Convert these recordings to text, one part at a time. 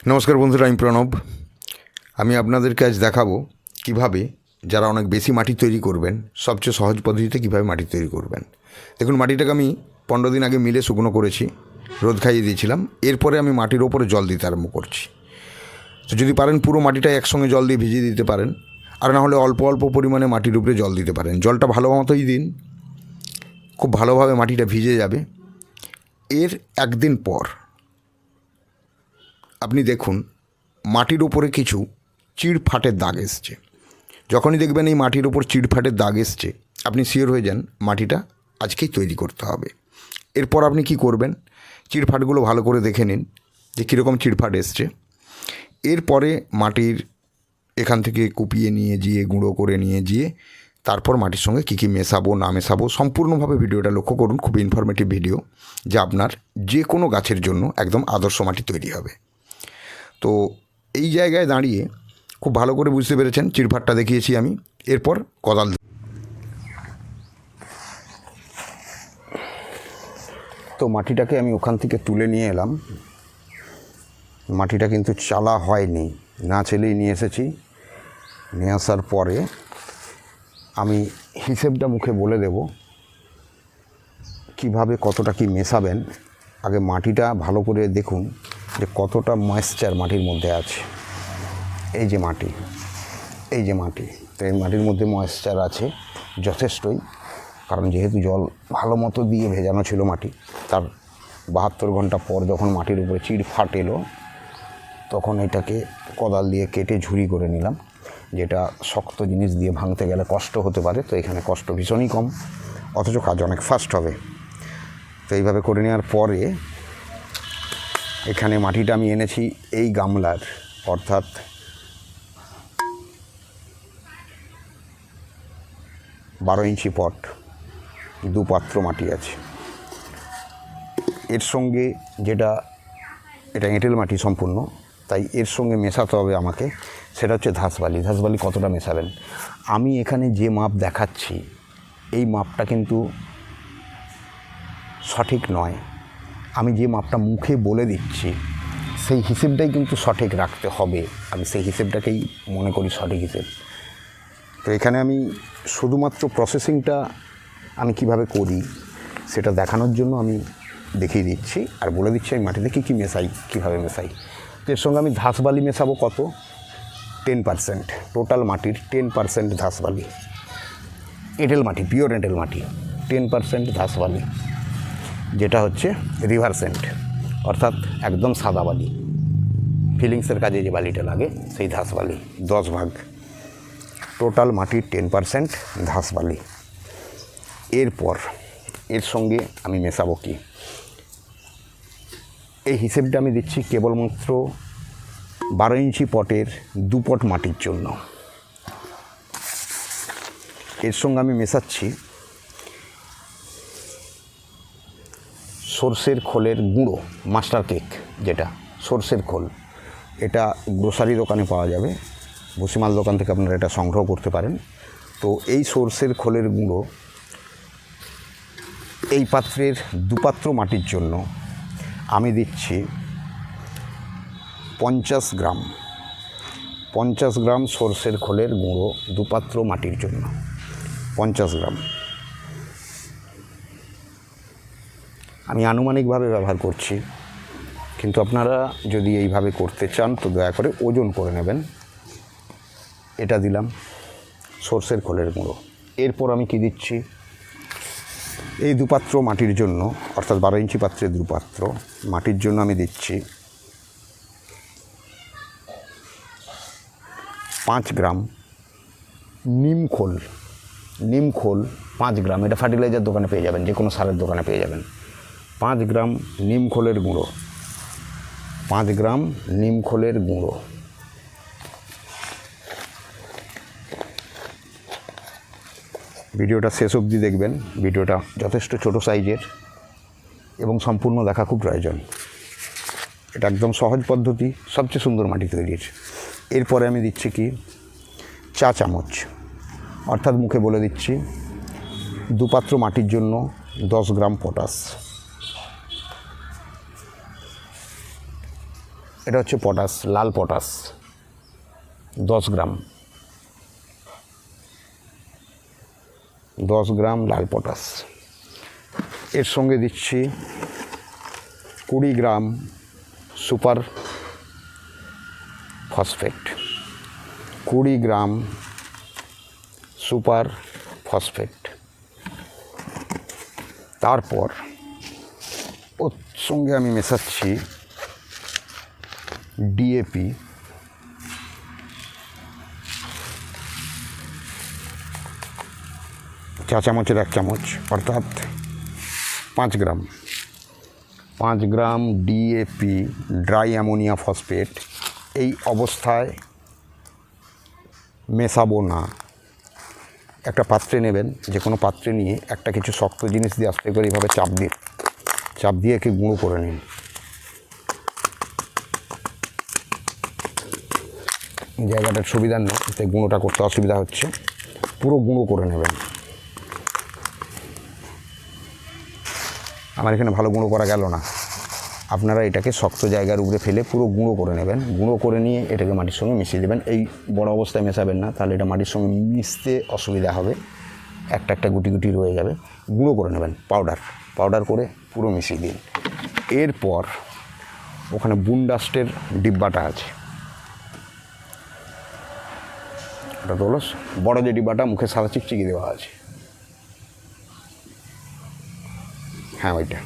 নমস্কার বন্ধুরা, আমি প্রণব। আমি আপনাদেরকে আজ দেখাবো কিভাবে যারা অনেক বেশি মাটি তৈরি করবেন সবচেয়ে সহজ পদ্ধতিতে কিভাবে মাটি তৈরি করবেন। দেখুন, মাটিটাকে আমি 15 দিন আগে মিলে শুকনো করেছি, রোদ খাইয়ে দিয়েছিলাম। এরপরে আমি মাটির ওপরে জল দিতে আরম্ভ করছি। তো যদি পারেন পুরো মাটিটা একসঙ্গে জল দিয়ে ভিজিয়ে দিতে পারেন, আর না হলে অল্প অল্প পরিমাণে মাটির উপরে জল দিতে পারেন। জলটা ভালো মতোই দিন, খুব ভালোভাবে মাটিটা ভিজে যাবে। এর একদিন পর আপনি দেখুন মাটির ওপরে কিছু চিড়ফাটের দাগ এসছে। যখনই দেখবেন এই মাটির ওপর চিড়ফাটের দাগ এসছে, আপনি শিওর হয়ে যান মাটিটা আজকেই তৈরি করতে হবে। এরপর আপনি কি করবেন, চিড়ফাটগুলো ভালো করে দেখে নিন যে কীরকম চিড়ফাট এসছে। এরপরে মাটির এখান থেকে কুপিয়ে নিয়ে গিয়ে গুঁড়ো করে নিয়ে গিয়ে তারপর মাটির সঙ্গে কী কী মেশাবো না মেশাবো সম্পূর্ণভাবে ভিডিওটা লক্ষ্য করুন। খুব ইনফরমেটিভ ভিডিও, যা আপনার যে কোনো গাছের জন্য একদম আদর্শ মাটি তৈরি হবে। তো এই জায়গায় দাঁড়িয়ে খুব ভালো করে বুঝতে পেরেছেন, চিড়ফাটটা দেখিয়েছি আমি। এরপর কোদাল, তো মাটিটাকে আমি ওখান থেকে তুলে নিয়ে এলাম। মাটিটা কিন্তু চালা হয়নি, না চেলেই নিয়ে এসেছি। নিয়ে আসার পরে আমি হিসেবটা মুখে বলে দেব কিভাবে কতটা কি মেশাবেন। আগে মাটিটা ভালো করে দেখুন যে কতটা ময়েশ্চার মাটির মধ্যে আছে। এই যে মাটি, এই যে মাটি, তো এই মাটির মধ্যে ময়েশ্চার আছে যথেষ্টই, কারণ যেহেতু জল ভালো মতো দিয়ে ভেজানো ছিল মাটি। তার 72 ঘন্টা পর যখন মাটির উপরে চিড়ফাট এলো, তখন এটাকে কোদাল দিয়ে কেটে ঝুরি করে নিলাম। যেটা শক্ত জিনিস দিয়ে ভাঙতে গেলে কষ্ট হতে পারে, তো এখানে কষ্ট ভীষণই কম, অথচ কাজ অনেক ফাস্ট হবে। তো এইভাবে করে নেওয়ার পরে এখানে মাটিটা আমি এনেছি এই গামলার, অর্থাৎ 12 ইঞ্চি পট, 2 পাত্র মাটি আছে। এর সঙ্গে এটা এঁটেল মাটি সম্পূর্ণ, তাই এর সঙ্গে মেশাতে হবে আমাকে, সেটা হচ্ছে ধাসবালি। ধাসবালি কতটা মেশাবেন, আমি এখানে যে মাপ দেখাচ্ছি এই মাপটা কিন্তু সঠিক নয়। আমি যে মাপটা মুখে বলে দিচ্ছি সেই হিসেবটাই কিন্তু সঠিক রাখতে হবে। আমি সেই হিসেবটাকেই মনে করি সঠিক হিসেব। তো এখানে আমি শুধুমাত্র প্রসেসিংটা আমি কিভাবে করি সেটা দেখানোর জন্য আমি দেখিয়ে দিচ্ছি, আর বলে দিচ্ছি আমি মাটিতে কী কী মেশাই, কীভাবে মেশাই। এর সঙ্গে আমি ধাসবালি মেশাবো কত, 10%। টোটাল মাটির 10% ধাসবালি। এঁটেল মাটি, পিওর এঁটেল মাটি, 10% ধাসবালি, যেটা হচ্ছে রিভারসেন্ট, অর্থাৎ একদম সাদা বালি। ফিলিংসের কাজে যে বালিটা লাগে সেই ধাসবালি 10 ভাগ। টোটাল মাটির 10% ধাসবালি। এরপর এর সঙ্গে আমি মেশাবো কি, এই হিসেবটা আমি দিচ্ছি কেবলমাত্র 12 ইঞ্চি পটের 2 পট মাটির জন্য। এর সঙ্গে আমি মেশাচ্ছি সর্ষের খোলের গুঁড়ো, মাস্টার কেক, যেটা সর্ষের খোল। এটা গ্রোসারি দোকানে পাওয়া যাবে, ভুসিমাল দোকান থেকে আপনারা এটা সংগ্রহ করতে পারেন। তো এই সর্ষের খোলের গুঁড়ো এই পাত্রের 2 পাত্র মাটির জন্য আমি দিচ্ছি 50 গ্রাম। 50 গ্রাম সর্ষের খোলের গুঁড়ো 2 পাত্র মাটির জন্য, 50 গ্রাম। আমি আনুমানিকভাবে ব্যবহার করছি, কিন্তু আপনারা যদি এইভাবে করতে চান তো দয়া করে ওজন করে নেবেন। এটা দিলাম সর্ষের খোলের গুঁড়ো। এরপর আমি কি দিচ্ছি, এই 2 পাত্র মাটির জন্য, অর্থাৎ 12 ইঞ্চি পাত্রের 2 পাত্র মাটির জন্য আমি দিচ্ছি 5 গ্রাম নিম খোল। নিম খোল 5 গ্রাম, এটা ফার্টিলাইজার দোকানে পেয়ে যাবেন, যে কোনো সারের দোকানে পেয়ে যাবেন। 5 গ্রাম নিম খোলের গুঁড়ো, 5 গ্রাম নিম খোলের গুঁড়ো। ভিডিওটা শেষ অবধি দেখবেন, ভিডিওটা যথেষ্ট ছোট সাইজের এবং সম্পূর্ণ দেখা খুব প্রয়োজন। এটা একদম সহজ পদ্ধতি, সবচেয়ে সুন্দর মাটি তৈরির। এরপরে আমি দিচ্ছি কি, 4 চামচ, অর্থাৎ মুখে বলে দিচ্ছি 2 পাত্র মাটির জন্য 10 গ্রাম পটাশ। এটা হচ্ছে পটাশ, লাল পটাশ 10 গ্রাম, 10 গ্রাম লাল পটাশ। এর সঙ্গে দিচ্ছি 20 গ্রাম সুপার ফসফেট, 20 গ্রাম সুপার ফসফেট। তারপর ওর সঙ্গে আমি মেশাচ্ছি ডিএপি, চা চামচের 1 চামচ, অর্থাৎ 5 গ্রাম, 5 গ্রাম ডিএপি ড্রাই অ্যামোনিয়া ফসফেট। এই অবস্থায় মেশাবো না। একটা পাত্রে নেবেন, যে কোনো পাত্রে নিয়ে একটা কিছু শক্ত জিনিস দিয়ে আস্তে করে এইভাবে চাপ দিয়ে একে গুঁড়ো করে নিন। জায়গাটার সুবিধা নেই, তাই গুঁড়োটা করতে অসুবিধা হচ্ছে। পুরো গুঁড়ো করে নেবেন। আমার এখানে ভালো গুঁড়ো করা গেল না, আপনারা এটাকে শক্ত জায়গার উপরে ফেলে পুরো গুঁড়ো করে নেবেন। গুঁড়ো করে নিয়ে এটাকে মাটির সঙ্গে মিশিয়ে দেবেন। এই বড় অবস্থায় মেশাবেন না, তাহলে এটা মাটির সঙ্গে মিশতে অসুবিধা হবে, একটা একটা গুটি গুটি রয়ে যাবে। গুঁড়ো করে নেবেন, পাউডার করে পুরো মিশিয়ে দিন। এরপর ওখানে বুনডাস্টের ডিব্বাটা আছে, ওটা তো হলো বড় যে ডিব্বাটা মুখে সাদা চিকচিকি দেওয়া আছে, হ্যাঁ ওইটা।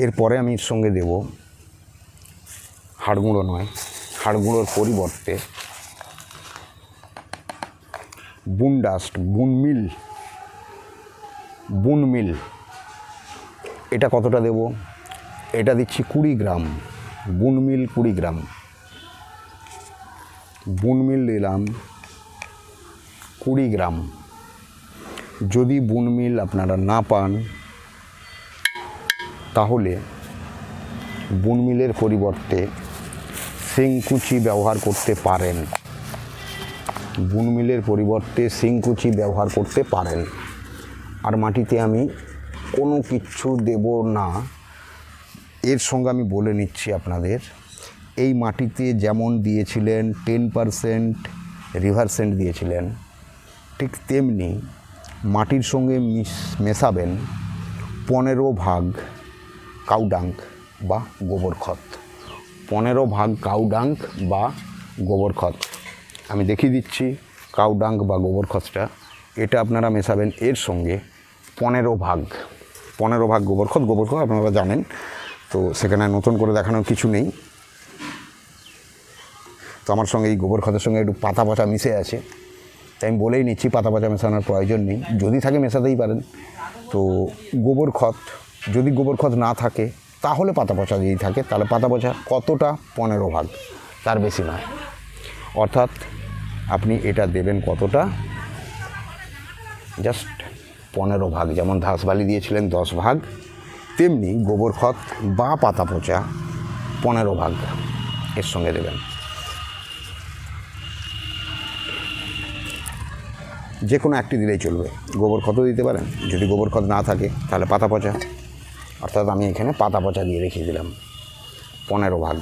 এরপরে আমি এর সঙ্গে দেব হাড় গুঁড়ো নয়, হাড় গুঁড়োর পরিবর্তে বুনডাস্ট, বুনমিল। এটা কতটা দেব? এটা দিচ্ছি 20 গ্রাম, বুনমিল 20 গ্রাম। বুনমিল দিলাম 20 গ্রাম। যদি বুনমিল আপনারা না পান তাহলে বুনমিলের পরিবর্তে শিংকুচি ব্যবহার করতে পারেন, বুনমিলের পরিবর্তে শিংকুচি ব্যবহার করতে পারেন। আর মাটিতে আমি কোনো কিচ্ছু দেব না। এর সঙ্গে আমি বলে নিচ্ছি আপনাদের, এই মাটিতে যেমন দিয়েছিলেন 10% রিভারসেন্ট দিয়েছিলেন, ঠিক তেমনি মাটির সঙ্গে মেশাবেন 15 ভাগ কাউডাঙ্ক বা গোবর খত, 15 ভাগ কাউডাঙ্ক বা গোবর খত। আমি দেখিয়ে দিচ্ছি কাউডাঙ্ক বা গোবর খতটা। এটা আপনারা মেশাবেন এর সঙ্গে 15 ভাগ গোবর খত। আপনারা জানেন, তো সেখানে নতুন করে দেখানোর কিছু নেই। তো আমার সঙ্গে এই গোবর খতের সঙ্গে একটু পাতা পচা মিশে আছে, তাই আমি বলেই নিচ্ছি পাতা পচা মেশানোর প্রয়োজন নেই। যদি থাকে মেশাতেই পারেন। তো গোবর খত, যদি গোবর খত না থাকে তাহলে পাতা পচা যদি থাকে তাহলে পাতা পচা কতটা? 15 ভাগ, তার বেশি নয়। অর্থাৎ আপনি এটা দেবেন কতটা? জাস্ট 15 ভাগ। যেমন ঘাসবালি দিয়েছিলেন 10 ভাগ, তেমনি গোবর খত বা পাতা পচা 15 ভাগ এর সঙ্গে দেবেন। যে কোনো একটি দিলেই চলবে। গোবর খতও দিতে পারেন, যদি গোবর খত না থাকে তাহলে পাতা পচা। অর্থাৎ আমি এখানে পাতা পচা দিয়ে রেখে দিলাম 15 ভাগ।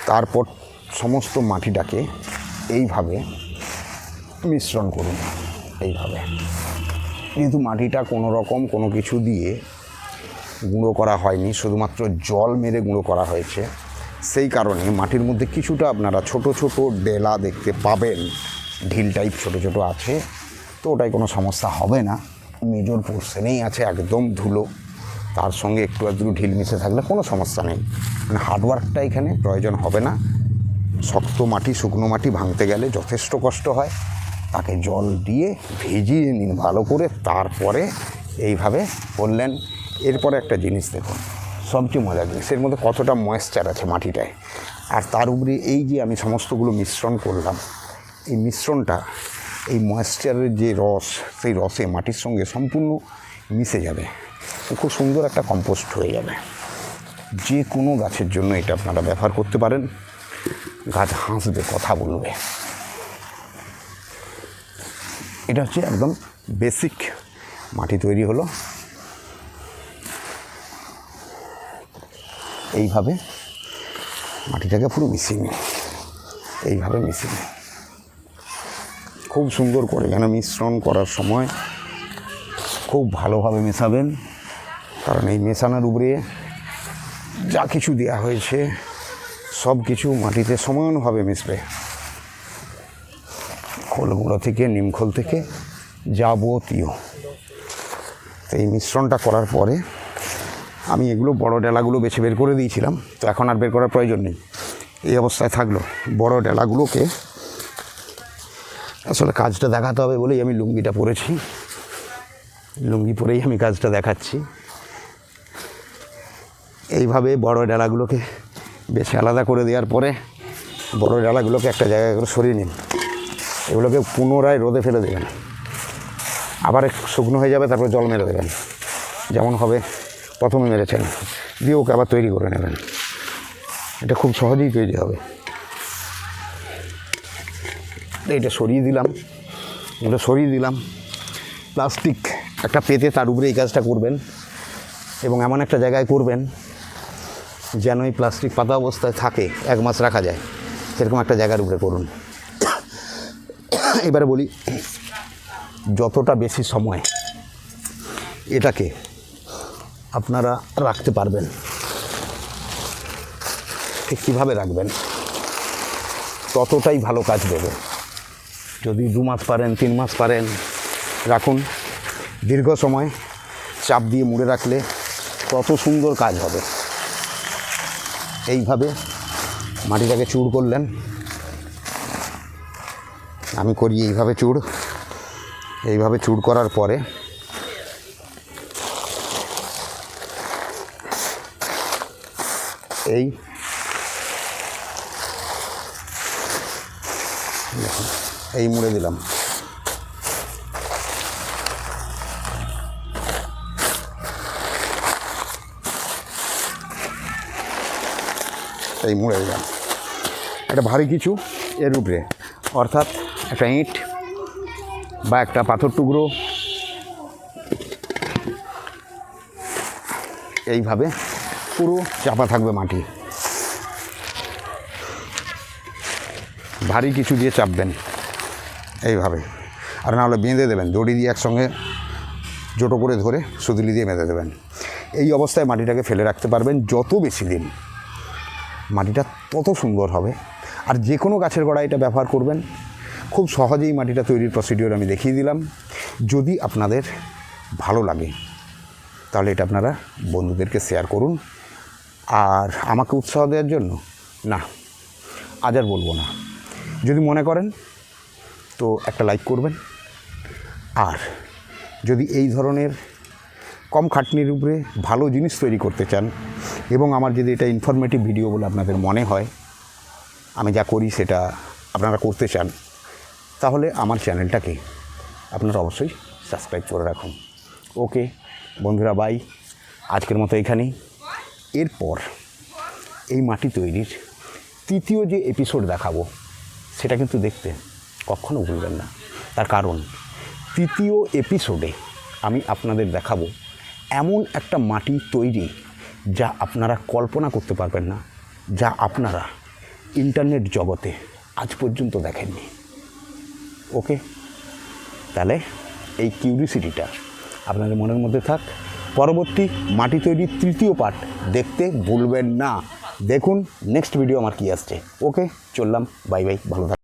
তারপর সমস্ত মাটিটাকে এইভাবে মিশ্রণ করুন, এইভাবে। যেহেতু মাটিটা কোনো রকম কোনো কিছু দিয়ে গুঁড়ো করা হয়নি, শুধুমাত্র জল মেরে গুঁড়ো করা হয়েছে, সেই কারণে মাটির মধ্যে কিছুটা আপনারা ছোট ছোট ডেলা দেখতে পাবেন, ঢিল টাইপ ছোট ছোট আছে। তো ওটাই কোনো সমস্যা হবে না, মেজর পোর্শনেই আছে একদম ধুলো, তার সঙ্গে একটু আধটু ঢিল মিশে থাকলে কোনো সমস্যা নেই। মানে হার্ডওয়ার্কটা এখানে প্রয়োজন হবে না। শক্ত মাটি, শুকনো মাটি ভাঙতে গেলে যথেষ্ট কষ্ট হয়, তাকে জল দিয়ে ভিজিয়ে নিন ভালো করে, তারপরে এইভাবে করলেন। এরপরে একটা জিনিস দেখুন, সবচেয়ে মজার জিনিস, এর মধ্যে কতটা ময়েশ্চার আছে মাটিটায়। আর তার উপরে এই যে আমি সমস্তগুলো মিশ্রণ করলাম, এই মিশ্রণটা, এই ময়েশ্চারের যে রস, সেই রসে মাটির সঙ্গে সম্পূর্ণ মিশে যাবে, খুব সুন্দর একটা কম্পোস্ট হয়ে যাবে। যে কোনো গাছের জন্য এটা আপনারা ব্যবহার করতে পারেন। গাছ হাসবে, কথা বলবে। এটা হচ্ছে একদম বেসিক মাটি তৈরি হলো। এইভাবে মাটিটাকে পুরো মিশিয়ে নিই, এইভাবে মিশিয়ে নিই খুব সুন্দর করে। যেন মিশ্রণ করার সময় খুব ভালোভাবে মেশাবেন, কারণ এই মেশানোর উপরে যা কিছু দেওয়া হয়েছে সব কিছু মাটিতে সমানভাবে মিশবে, খোলগুলো থেকে, নিমখোল থেকে যাবতীয়। তো এই মিশ্রণটা করার পরে আমি এগুলো বড় ডেলাগুলো বেছে বের করে দিয়েছিলাম, তো এখন আর বের করার প্রয়োজন নেই, এই অবস্থায় থাকলো। বড় ডেলাগুলোকে আসলে কাজটা দেখাতে হবে বলেই আমি লুঙ্গিটা পরেছি, লুঙ্গি পরেই আমি কাজটা দেখাচ্ছি। এইভাবে বড় ডেলাগুলোকে বেছে আলাদা করে দেওয়ার পরে বড় ডালাগুলোকে একটা জায়গায় করে সরিয়ে নিন। এগুলোকে পুনরায় রোদে ফেলে দেবেন, আবার শুকনো হয়ে যাবে, তারপর জল মেরে দেবেন, যেমন হবে প্রথমে মেরেছেন, দিয়ে ওকে আবার তৈরি করে নেবেন। এটা খুব সহজেই তৈরি হবে। এটা সরিয়ে দিলাম, প্লাস্টিক একটা পেতে তার উপরে এই কাজটা করবেন, এবং এমন একটা জায়গায় করবেন যেন এই প্লাস্টিক পাতা অবস্থায় থাকে, 1 মাস রাখা যায়, সেরকম একটা জায়গার উপরে করুন। এবারে বলি, যতটা বেশি সময় এটাকে আপনারা রাখতে পারবেন, ঠিক কীভাবে রাখবেন, ততটাই ভালো কাজ দেবে। যদি 2 মাস পারেন, 3 মাস পারেন, রাখুন। দীর্ঘ সময় চাপ দিয়ে মুড়ে রাখলে তত সুন্দর কাজ হবে। এইভাবে মাটিটাকে চূড় করলেন, আমি করি এইভাবে চূড় করার পরে এই মুড়ে দিলাম। এই মুড়ে দিলাম একটা ভারী কিছু এর উপরে, অর্থাৎ একটা ইঁট বা একটা পাথর টুকরো, এইভাবে পুরো চাপা থাকবে মাটি। ভারী কিছু দিয়ে চাপবেন এইভাবে, আর না হলে বেঁধে দেবেন, দড়ি দিয়ে একসঙ্গে জোটো করে ধরে সুতলি দিয়ে বেঁধে দেবেন। এই অবস্থায় মাটিটাকে ফেলে রাখতে পারবেন যত বেশি দিন, মাটিটা তত সুন্দর হবে। আর যে কোনো গাছের গোড়ায় এটা ব্যবহার করবেন, খুব সহজেই মাটিটা তৈরির প্রসিডিওর আমি দেখিয়ে দিলাম। যদি আপনাদের ভালো লাগে তাহলে এটা আপনারা বন্ধুদেরকে শেয়ার করুন। আর আমাকে উৎসাহ দেওয়ার জন্য না, আজ আর বলবো না, যদি মনে করেন তো একটা লাইক করবেন। আর যদি এই ধরনের কম খাটনির উপরে ভালো জিনিস তৈরি করতে চান, এবং আমার যদি এটা ইনফরমেটিভ ভিডিও বলে আপনাদের মনে হয়, আমি যা করি সেটা আপনারা করতে চান, তাহলে আমার চ্যানেলটাকে আপনারা অবশ্যই সাবস্ক্রাইব করে রাখুন। ওকে বন্ধুরা, বাই, আজকের মতো এখানেই। এরপর এই মাটি তৈরির 3য় যে এপিসোড দেখাবো, সেটা কিন্তু দেখতে কখনো ভুলবেন না। তার কারণ 3য় এপিসোডে আমি আপনাদের দেখাবো এমন একটা মাটি তৈরি যা আপনারা কল্পনা করতে পারবেন না, যা আপনারা ইন্টারনেট জগতে আজ পর্যন্ত দেখেননি। ওকে, তাহলে এই কিউরিসিটিটা আপনাদের মনের মধ্যে থাক। পরবর্তী মাটি তৈরির 3য় পার্ট দেখতে ভুলবেন না। দেখুন নেক্সট ভিডিও আমার কী আসছে। ওকে, চললাম, বাই বাই, ভালো থাকুন।